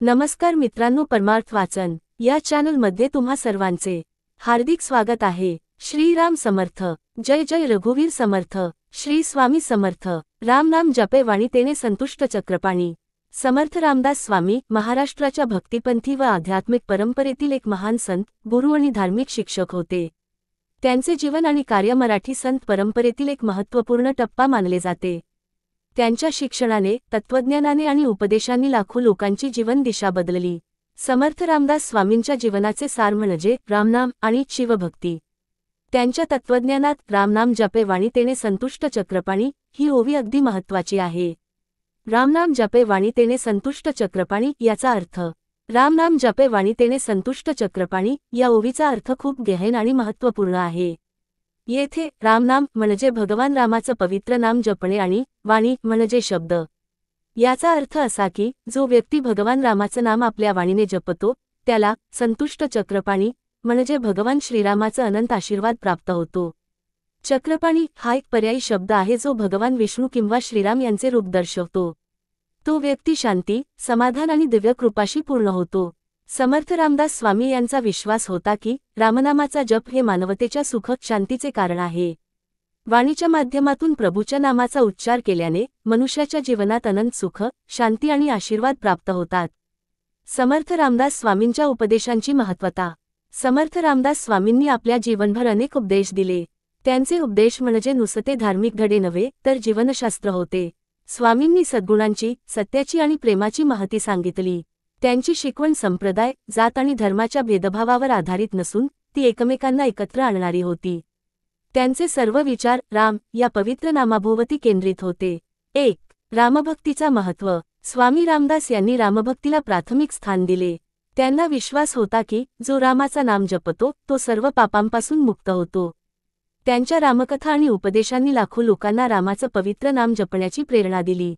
नमस्कार मित्रांनो, परमार्थ वाचन या चॅनलमध्ये तुम्हा सर्वांचे हार्दिक स्वागत आहे। श्रीराम समर्थ। जय जय रघुवीर समर्थ। श्री स्वामी समर्थ। राम नाम जपे वाणी तेने संतुष्ट चक्रपाणी। समर्थ रामदास स्वामी महाराष्ट्राच्या भक्तिपंथी व आध्यात्मिक परंपरेतील एक महान संत, गुरु आणि धार्मिक शिक्षक होते। त्यांचे जीवन आणि कार्य मराठी संत परंपरेतील एक महत्त्वपूर्ण टप्पा मानले जाते। त्यांच्या शिक्षणाने, तत्त्वज्ञानाने आणि उपदेशांनी लाखो लोकांची जीवन दिशा बदलली। समर्थ रामदास स्वामींच्या जीवनाचे सार म्हणजे रामनाम आणि शिवभक्ती। त्यांच्या तत्त्वज्ञानात रामनाम जपे वाणी तेने संतुष्ट चक्रपाणी ही ओवी अगदी महत्त्वाची आहे। रामनाम जपे वाणी तेने संतुष्ट चक्रपाणी याचा अर्थ। रामनाम जपे वाणी तेने संतुष्ट चक्रपाणी या ओवीचा अर्थ खूप गहन आणि महत्त्वपूर्ण आहे। येथे रामनाम म्हणजे भगवान रामाचं पवित्र नाम जपणे आणि वाणी म्हणजे शब्द। याचा अर्थ असा की जो व्यक्ती भगवान रामाचं नाम आपल्या वाणीने जपतो त्याला संतुष्ट चक्रपाणी म्हणजे भगवान श्रीरामाचा अनंत आशीर्वाद प्राप्त होतो। चक्रपाणी हा एक पर्यायी शब्द आहे जो भगवान विष्णू किंवा श्रीराम यांचे रूप दर्शवतो। तो व्यक्ती शांती, समाधान आणि दिव्य कृपाशी पूर्ण होतो। समर्थ रामदास स्वामी यांचा विश्वास होता की रामनामाचा जप हे मानवतेच्या सुख शांतीचे कारण आहे। वाणीच्या माध्यमातून प्रभूच्या नामाचा उच्चार केल्याने मनुष्याच्या जीवनात अनंत सुख, शांती आणि आशीर्वाद प्राप्त होतात। समर्थ रामदास स्वामींच्या उपदेशांची महत्त्वता। समर्थ रामदास स्वामींनी आपल्या जीवनभर अनेक उपदेश दिले। त्यांचे उपदेश म्हणजे नुसते धार्मिक धडे नव्हे तर जीवनशास्त्र होते। स्वामींनी सद्गुणांची, सत्याची आणि प्रेमाची महती सांगितली। त्यांची शिकवण संप्रदाय, जात आणि धर्माच्या भेदभावावर आधारित नसून ती एकमेकांना एकत्र आणणारी होती। त्यांचे सर्व विचार राम या पवित्र नामाभोवती केंद्रित होते। 1. रामभक्तीचा महत्त्व। स्वामी रामदास यांनी रामभक्तीला प्राथमिक स्थान दिले। त्यांना विश्वास होता की जो रामाचा नाम जपतो तो सर्व पापांपासून मुक्त होतो। त्यांच्या रामकथा आणि उपदेशांनी लाखो लोकांना रामाचं पवित्र नाम जपण्याची प्रेरणा दिली।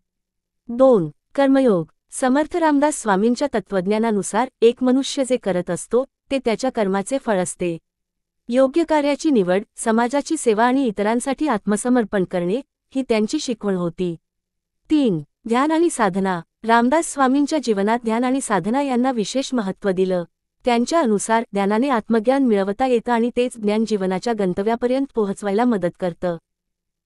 2. कर्मयोग। समर्थ रामदास स्वामींच्या तत्त्वज्ञानानुसार एक मनुष्य जे करत असतो ते त्याच्या कर्माचे फळ असते। योग्य कार्याची निवड, समाजाची सेवा आणि इतरांसाठी आत्मसमर्पण करणे ही त्यांची शिकवण होती। 3. ध्यान आणि साधना। रामदास स्वामींच्या जीवनात ध्यान आणि साधना यांना विशेष महत्त्व दिलं। त्यांच्या अनुसार ध्यानाने आत्मज्ञान मिळवता येतं आणि तेच ज्ञान जीवनाच्या गंतव्यापर्यंत पोहोचवायला मदत करतं।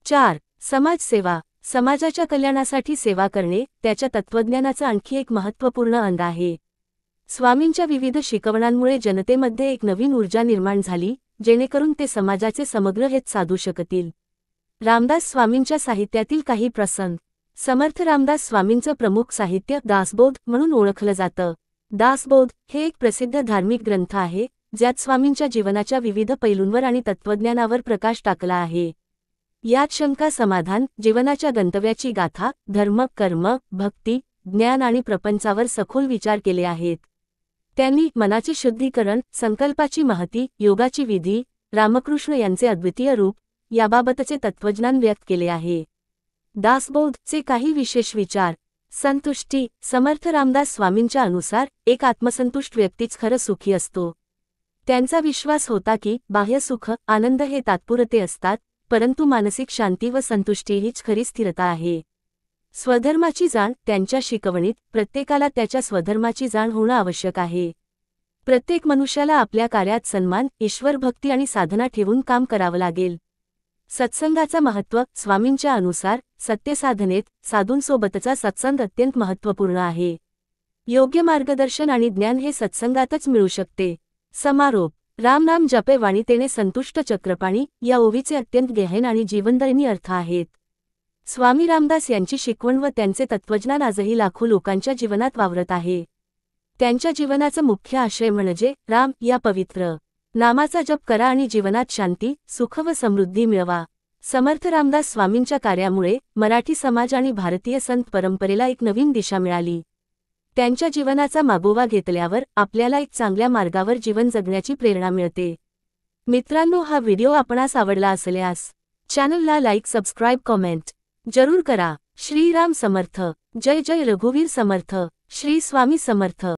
4. समाजसेवा। समाजाच्या कल्याणासाठी सेवा करणे त्याच्या तत्त्वज्ञानाचं आणखी एक महत्त्वपूर्ण अंग आहे। स्वामींच्या विविध शिकवणांमुळे जनतेमध्ये एक नवीन ऊर्जा निर्माण झाली, जेणेकरून ते समाजाचे समग्र हित साधू शकतील। रामदास स्वामींच्या साहित्यातील काही प्रसंग। समर्थ रामदास स्वामींचं प्रमुख साहित्य दासबोध म्हणून ओळखलं जातं। दासबोध हे एक प्रसिद्ध धार्मिक ग्रंथ आहे ज्यात स्वामींच्या जीवनाच्या विविध पैलूंवर आणि तत्त्वज्ञानावर प्रकाश टाकला आहे। यात शंका समाधान, जीवनाच्या गंतव्याची गाथा, धर्म, कर्म, भक्ती, ज्ञान आणि प्रपंचावर सखोल विचार केले आहेत। त्यांनी मनाचे शुद्धीकरण, संकल्पाची महती, योगाची विधी, रामकृष्ण यांचे अद्वितीय रूप याबाबतचे तत्त्वज्ञान व्यक्त केले आहे। दासबोधचे काही विशेष विचार। संतुष्टी। समर्थ रामदास स्वामींच्या अनुसार एक आत्मसंतुष्ट व्यक्तीच खरं सुखी असतो। त्यांचा विश्वास होता की बाह्य सुख, आनंद हे तात्पुरते असतात, परंतु मानसिक शांती व संतुष्टी हीच खरी स्थिरता आहे। स्वधर्माची जाण। त्यांच्या शिकवणीत प्रत्येकाला त्याच्या स्वधर्माची जाण होणं आवश्यक आहे। प्रत्येक मनुष्याला आपल्या कार्यात सन्मान, ईश्वरभक्ती आणि साधना ठेवून काम करावं लागेल। सत्संगाचं महत्त्व। स्वामींच्या अनुसार सत्यसाधनेत साधूंसोबतचा सत्संग अत्यंत महत्त्वपूर्ण आहे। योग्य मार्गदर्शन आणि ज्ञान हे सत्संगातच मिळू शकते। समारोप। रामनाम जपे वाणी तेने संतुष्ट चक्रपाणी या ओवीचे अत्यंत गहन आणि जीवनदायिनी अर्थ आहेत। स्वामी रामदास यांची शिकवण व त्यांचे तत्त्वज्ञान आजही लाखो लोकांच्या जीवनात वावरत आहे। त्यांच्या जीवनाचं मुख्य आशय म्हणजे राम या पवित्र नामाचा जप करा आणि जीवनात शांती, सुख व समृद्धी मिळवा। समर्थ रामदास स्वामींच्या कार्यामुळे मराठी समाज आणि भारतीय संत परंपरेला एक नवीन दिशा मिळाली। त्यांच्या जीवनाचा मागोवा घेतल्यावर आपल्याला एक चांगल्या मार्गावर जीवन जगण्याची प्रेरणा मिळते। मित्रांनो, हा व्हिडिओ आपणास आवडला असल्यास चॅनलला लाईक, सबस्क्राईब, कॉमेंट जरूर करा। श्रीराम समर्थ। जय जय रघुवीर समर्थ। श्री स्वामी समर्थ।